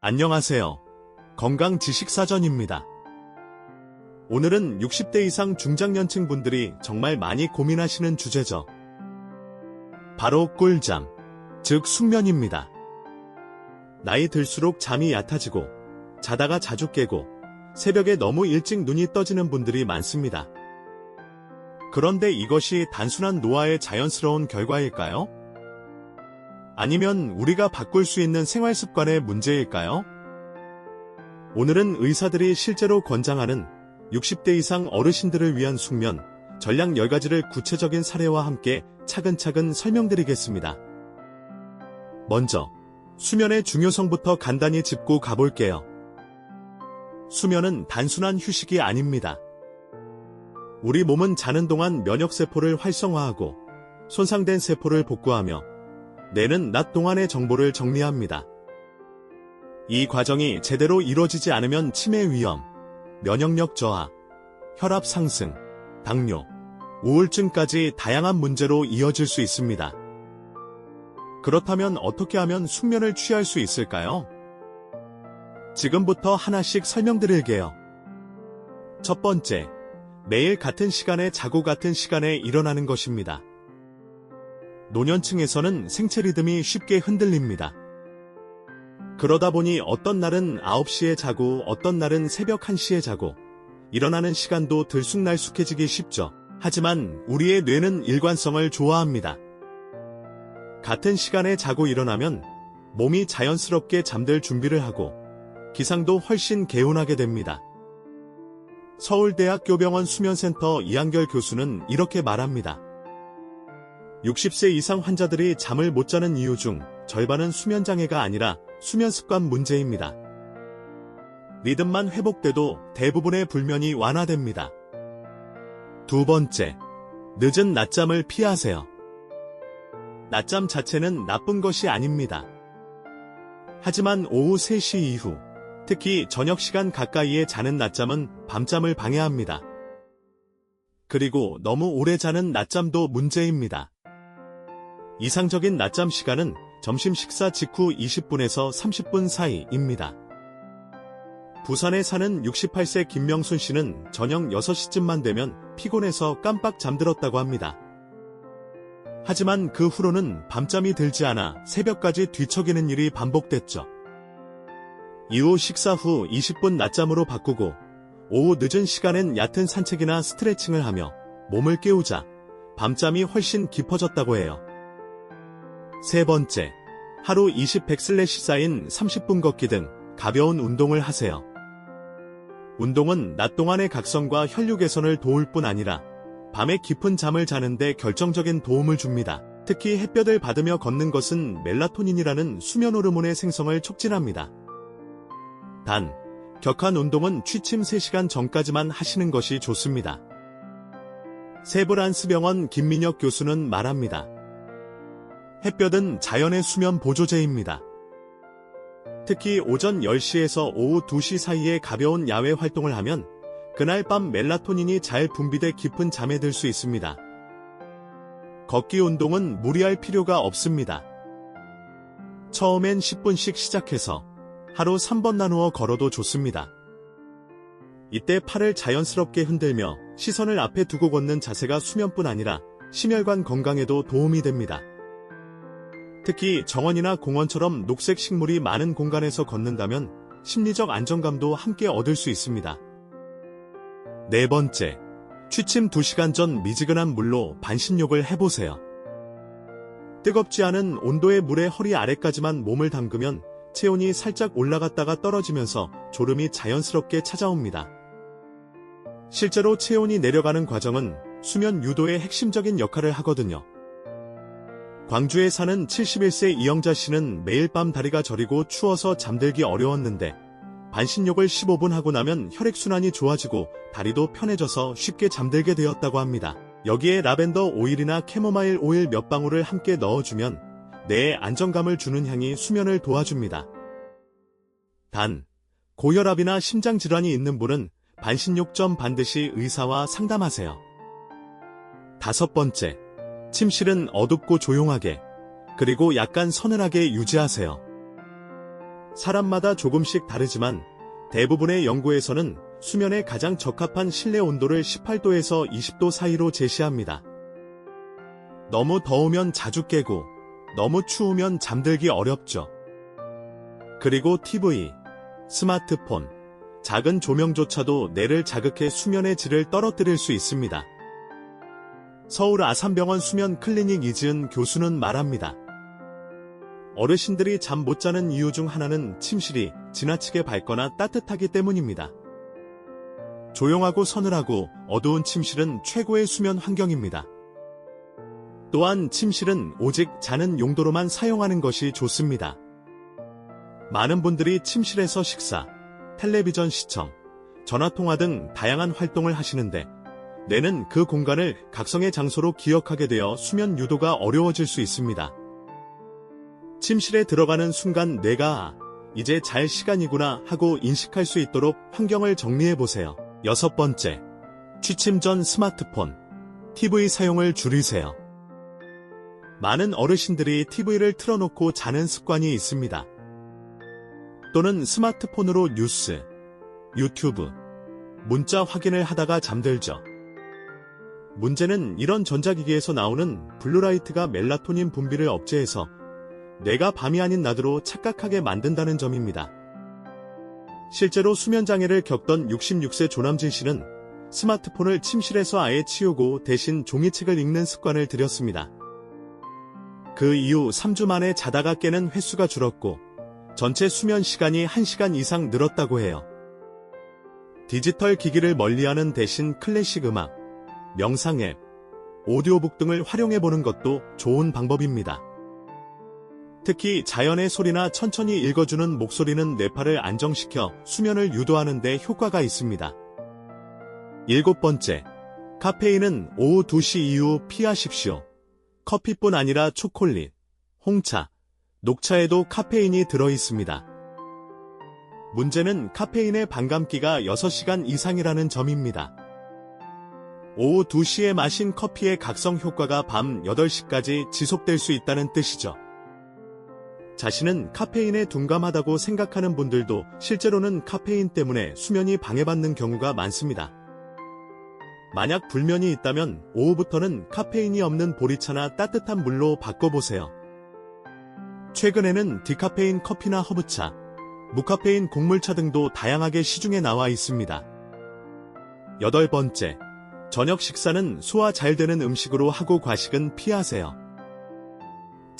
안녕하세요. 건강지식사전입니다. 오늘은 60대 이상 중장년층 분들이 정말 많이 고민하시는 주제죠. 바로 꿀잠, 즉 숙면입니다. 나이 들수록 잠이 얕아지고 자다가 자주 깨고 새벽에 너무 일찍 눈이 떠지는 분들이 많습니다. 그런데 이것이 단순한 노화의 자연스러운 결과일까요? 아니면 우리가 바꿀 수 있는 생활 습관의 문제일까요? 오늘은 의사들이 실제로 권장하는 60대 이상 어르신들을 위한 숙면, 전략 10가지를 구체적인 사례와 함께 차근차근 설명드리겠습니다. 먼저, 수면의 중요성부터 간단히 짚고 가볼게요. 수면은 단순한 휴식이 아닙니다. 우리 몸은 자는 동안 면역세포를 활성화하고 손상된 세포를 복구하며 뇌는 낮 동안의 정보를 정리합니다. 이 과정이 제대로 이루어지지 않으면 치매 위험, 면역력 저하, 혈압 상승, 당뇨, 우울증까지 다양한 문제로 이어질 수 있습니다. 그렇다면 어떻게 하면 숙면을 취할 수 있을까요? 지금부터 하나씩 설명드릴게요. 첫 번째, 매일 같은 시간에 자고 같은 시간에 일어나는 것입니다. 노년층에서는 생체 리듬이 쉽게 흔들립니다. 그러다 보니 어떤 날은 9시에 자고 어떤 날은 새벽 1시에 자고 일어나는 시간도 들쑥날쑥해지기 쉽죠. 하지만 우리의 뇌는 일관성을 좋아합니다. 같은 시간에 자고 일어나면 몸이 자연스럽게 잠들 준비를 하고 기상도 훨씬 개운하게 됩니다. 서울대학교병원 수면센터 이한결 교수는 이렇게 말합니다. 60세 이상 환자들이 잠을 못 자는 이유 중 절반은 수면장애가 아니라 수면습관 문제입니다. 리듬만 회복돼도 대부분의 불면이 완화됩니다. 두 번째, 늦은 낮잠을 피하세요. 낮잠 자체는 나쁜 것이 아닙니다. 하지만 오후 3시 이후, 특히 저녁 시간 가까이에 자는 낮잠은 밤잠을 방해합니다. 그리고 너무 오래 자는 낮잠도 문제입니다. 이상적인 낮잠 시간은 점심 식사 직후 20분에서 30분 사이입니다. 부산에 사는 68세 김명순 씨는 저녁 6시쯤만 되면 피곤해서 깜빡 잠들었다고 합니다. 하지만 그 후로는 밤잠이 들지 않아 새벽까지 뒤척이는 일이 반복됐죠. 이후 식사 후 20분 낮잠으로 바꾸고 오후 늦은 시간엔 얕은 산책이나 스트레칭을 하며 몸을 깨우자 밤잠이 훨씬 깊어졌다고 해요. 세 번째, 하루 20백/시 쌓인 30분 걷기 등 가벼운 운동을 하세요. 운동은 낮 동안의 각성과 혈류 개선을 도울 뿐 아니라 밤에 깊은 잠을 자는데 결정적인 도움을 줍니다. 특히 햇볕을 받으며 걷는 것은 멜라토닌이라는 수면 호르몬의 생성을 촉진합니다. 단, 격한 운동은 취침 3시간 전까지만 하시는 것이 좋습니다. 세브란스병원 김민혁 교수는 말합니다. 햇볕은 자연의 수면 보조제입니다. 특히 오전 10시에서 오후 2시 사이에 가벼운 야외 활동을 하면 그날 밤 멜라토닌이 잘 분비돼 깊은 잠에 들 수 있습니다. 걷기 운동은 무리할 필요가 없습니다. 처음엔 10분씩 시작해서 하루 3번 나누어 걸어도 좋습니다. 이때 팔을 자연스럽게 흔들며 시선을 앞에 두고 걷는 자세가 수면뿐 아니라 심혈관 건강에도 도움이 됩니다. 특히 정원이나 공원처럼 녹색 식물이 많은 공간에서 걷는다면 심리적 안정감도 함께 얻을 수 있습니다. 네 번째, 취침 2시간 전 미지근한 물로 반신욕을 해보세요. 뜨겁지 않은 온도의 물에 허리 아래까지만 몸을 담그면 체온이 살짝 올라갔다가 떨어지면서 졸음이 자연스럽게 찾아옵니다. 실제로 체온이 내려가는 과정은 수면 유도의 핵심적인 역할을 하거든요. 광주에 사는 71세 이영자 씨는 매일 밤 다리가 저리고 추워서 잠들기 어려웠는데 반신욕을 15분 하고 나면 혈액순환이 좋아지고 다리도 편해져서 쉽게 잠들게 되었다고 합니다. 여기에 라벤더 오일이나 캐모마일 오일 몇 방울을 함께 넣어주면 뇌에 안정감을 주는 향이 수면을 도와줍니다. 단, 고혈압이나 심장질환이 있는 분은 반신욕 전 반드시 의사와 상담하세요. 다섯 번째, 침실은 어둡고 조용하게, 그리고 약간 서늘하게 유지하세요. 사람마다 조금씩 다르지만 대부분의 연구에서는 수면에 가장 적합한 실내 온도를 18도에서 20도 사이로 제시합니다. 너무 더우면 자주 깨고 너무 추우면 잠들기 어렵죠. 그리고 TV, 스마트폰, 작은 조명조차도 뇌를 자극해 수면의 질을 떨어뜨릴 수 있습니다. 서울 아산병원 수면 클리닉 이지은 교수는 말합니다. 어르신들이 잠 못 자는 이유 중 하나는 침실이 지나치게 밝거나 따뜻하기 때문입니다. 조용하고 서늘하고 어두운 침실은 최고의 수면 환경입니다. 또한 침실은 오직 자는 용도로만 사용하는 것이 좋습니다. 많은 분들이 침실에서 식사, 텔레비전 시청, 전화통화 등 다양한 활동을 하시는데 뇌는 그 공간을 각성의 장소로 기억하게 되어 수면 유도가 어려워질 수 있습니다. 침실에 들어가는 순간 뇌가 이제 잘 시간이구나 하고 인식할 수 있도록 환경을 정리해보세요. 6번째, 취침 전 스마트폰, TV 사용을 줄이세요. 많은 어르신들이 TV를 틀어놓고 자는 습관이 있습니다. 또는 스마트폰으로 뉴스, 유튜브, 문자 확인을 하다가 잠들죠. 문제는 이런 전자기기에서 나오는 블루라이트가 멜라토닌 분비를 억제해서 뇌가 밤이 아닌 낮으로 착각하게 만든다는 점입니다. 실제로 수면장애를 겪던 66세 조남진 씨는 스마트폰을 침실에서 아예 치우고 대신 종이책을 읽는 습관을 들였습니다. 그 이후 3주 만에 자다가 깨는 횟수가 줄었고 전체 수면 시간이 1시간 이상 늘었다고 해요. 디지털 기기를 멀리하는 대신 클래식 음악, 명상 앱, 오디오북 등을 활용해보는 것도 좋은 방법입니다. 특히 자연의 소리나 천천히 읽어주는 목소리는 뇌파를 안정시켜 수면을 유도하는 데 효과가 있습니다. 7번째, 카페인은 오후 2시 이후 피하십시오. 커피뿐 아니라 초콜릿, 홍차, 녹차에도 카페인이 들어있습니다. 문제는 카페인의 반감기가 6시간 이상이라는 점입니다. 오후 2시에 마신 커피의 각성 효과가 밤 8시까지 지속될 수 있다는 뜻이죠. 자신은 카페인에 둔감하다고 생각하는 분들도 실제로는 카페인 때문에 수면이 방해받는 경우가 많습니다. 만약 불면이 있다면 오후부터는 카페인이 없는 보리차나 따뜻한 물로 바꿔보세요. 최근에는 디카페인 커피나 허브차, 무카페인 곡물차 등도 다양하게 시중에 나와 있습니다. 8번째, 저녁 식사는 소화 잘 되는 음식으로 하고 과식은 피하세요.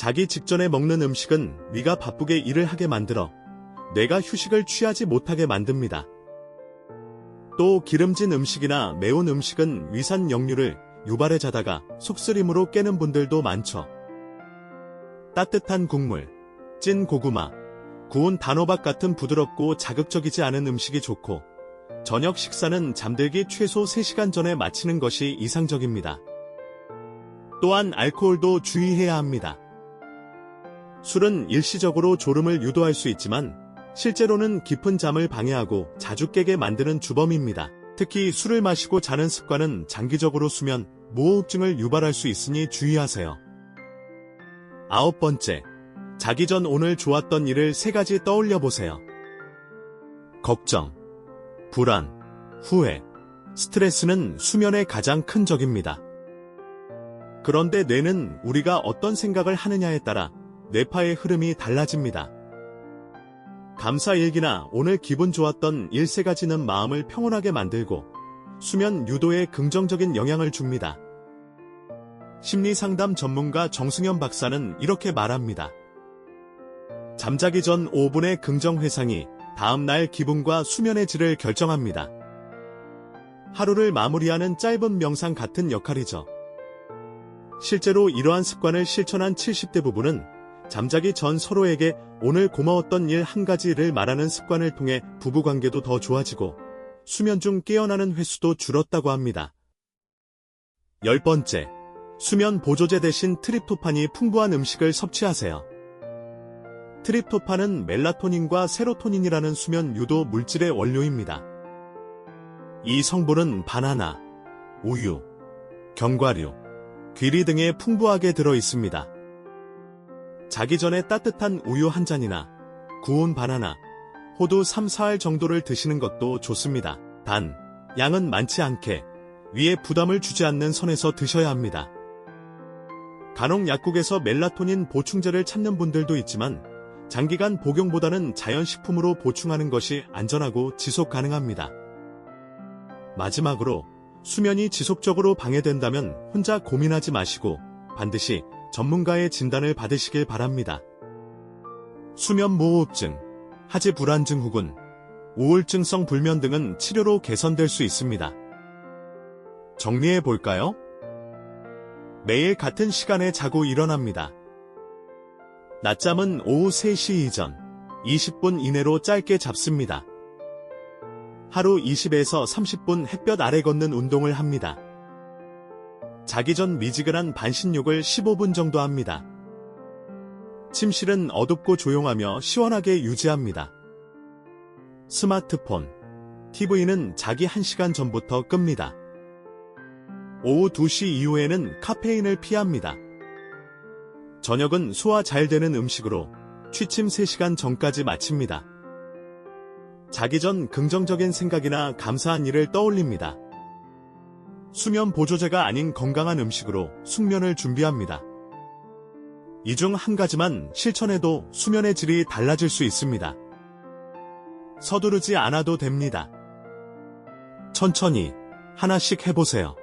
자기 직전에 먹는 음식은 위가 바쁘게 일을 하게 만들어 뇌가 휴식을 취하지 못하게 만듭니다. 또 기름진 음식이나 매운 음식은 위산 역류를 유발해 자다가 속쓰림으로 깨는 분들도 많죠. 따뜻한 국물, 찐 고구마, 구운 단호박 같은 부드럽고 자극적이지 않은 음식이 좋고 저녁 식사는 잠들기 최소 3시간 전에 마치는 것이 이상적입니다. 또한 알코올도 주의해야 합니다. 술은 일시적으로 졸음을 유도할 수 있지만 실제로는 깊은 잠을 방해하고 자주 깨게 만드는 주범입니다. 특히 술을 마시고 자는 습관은 장기적으로 수면, 무호흡증을 유발할 수 있으니 주의하세요. 9번째, 자기 전 오늘 좋았던 일을 3가지 떠올려 보세요. 걱정, 불안, 후회, 스트레스는 수면의 가장 큰 적입니다. 그런데 뇌는 우리가 어떤 생각을 하느냐에 따라 뇌파의 흐름이 달라집니다. 감사일기나 오늘 기분 좋았던 일 3가지는 마음을 평온하게 만들고 수면 유도에 긍정적인 영향을 줍니다. 심리상담 전문가 정승현 박사는 이렇게 말합니다. 잠자기 전 5분의 긍정 회상이 다음날 기분과 수면의 질을 결정합니다. 하루를 마무리하는 짧은 명상 같은 역할이죠. 실제로 이러한 습관을 실천한 70대 부부는 잠자기 전 서로에게 오늘 고마웠던 일 1가지를 말하는 습관을 통해 부부관계도 더 좋아지고 수면 중 깨어나는 횟수도 줄었다고 합니다. 10번째, 수면 보조제 대신 트립토판이 풍부한 음식을 섭취하세요. 트립토판은 멜라토닌과 세로토닌이라는 수면 유도 물질의 원료입니다. 이 성분은 바나나, 우유, 견과류, 귀리 등에 풍부하게 들어 있습니다. 자기 전에 따뜻한 우유 한 잔이나 구운 바나나, 호두 3-4알 정도를 드시는 것도 좋습니다. 단, 양은 많지 않게 위에 부담을 주지 않는 선에서 드셔야 합니다. 간혹 약국에서 멜라토닌 보충제를 찾는 분들도 있지만 장기간 복용보다는 자연식품으로 보충하는 것이 안전하고 지속 가능합니다. 마지막으로 수면이 지속적으로 방해된다면 혼자 고민하지 마시고 반드시 전문가의 진단을 받으시길 바랍니다. 수면무호흡증, 하지 불안 증후군, 우울증성 불면 등은 치료로 개선될 수 있습니다. 정리해 볼까요? 매일 같은 시간에 자고 일어납니다. 낮잠은 오후 3시 이전, 20분 이내로 짧게 잡습니다. 하루 20에서 30분 햇볕 아래 걷는 운동을 합니다. 자기 전 미지근한 반신욕을 15분 정도 합니다. 침실은 어둡고 조용하며 시원하게 유지합니다. 스마트폰, TV는 자기 1시간 전부터 끕니다. 오후 2시 이후에는 카페인을 피합니다. 저녁은 소화 잘 되는 음식으로 취침 3시간 전까지 마칩니다. 자기 전 긍정적인 생각이나 감사한 일을 떠올립니다. 수면 보조제가 아닌 건강한 음식으로 숙면을 준비합니다. 이 중 한 가지만 실천해도 수면의 질이 달라질 수 있습니다. 서두르지 않아도 됩니다. 천천히 하나씩 해보세요.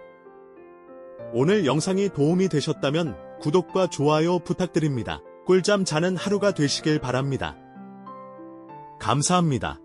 오늘 영상이 도움이 되셨다면 구독과 좋아요 부탁드립니다. 꿀잠 자는 하루가 되시길 바랍니다. 감사합니다.